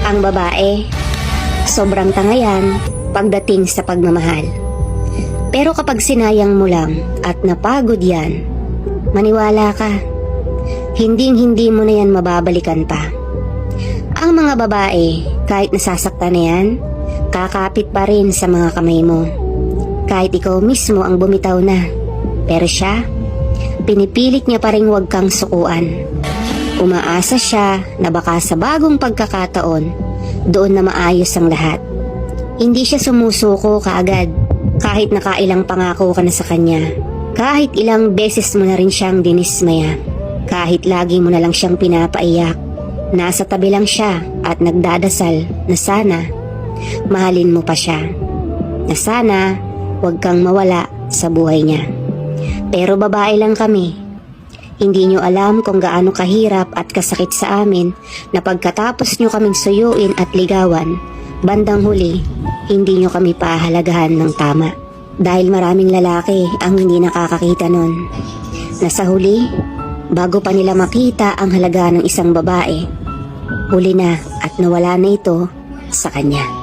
Ang babae, sobrang tanga yan pagdating sa pagmamahal. Pero kapag sinayang mo lang at napagod yan, maniwala ka, hinding-hindi mo na yan mababalikan pa. Ang mga babae, kahit nasasaktan na yan, kakapit pa rin sa mga kamay mo. Kahit ikaw mismo ang bumitaw na. Pero siya, pinipilit niya pa rin huwag kang sukuan. Umaasa siya na baka sa bagong pagkakataon, doon na maayos ang lahat. Hindi siya sumusuko kaagad kahit nakailang pangako ka na sa kanya. Kahit ilang beses mo na rin siyang dinismaya. Kahit lagi mo na lang siyang pinapaiyak. Nasa tabi lang siya at nagdadasal na sana mahalin mo pa siya. Na sana huwag kang mawala sa buhay niya. Pero babae lang kami. Hindi nyo alam kung gaano kahirap at kasakit sa amin na pagkatapos nyo kaming suyuin at ligawan, bandang huli, hindi nyo kami pahalagahan ng tama. Dahil maraming lalaki ang hindi nakakakita nun. Na sa huli, bago pa nila makita ang halaga ng isang babae, huli na at nawala na ito sa kanya.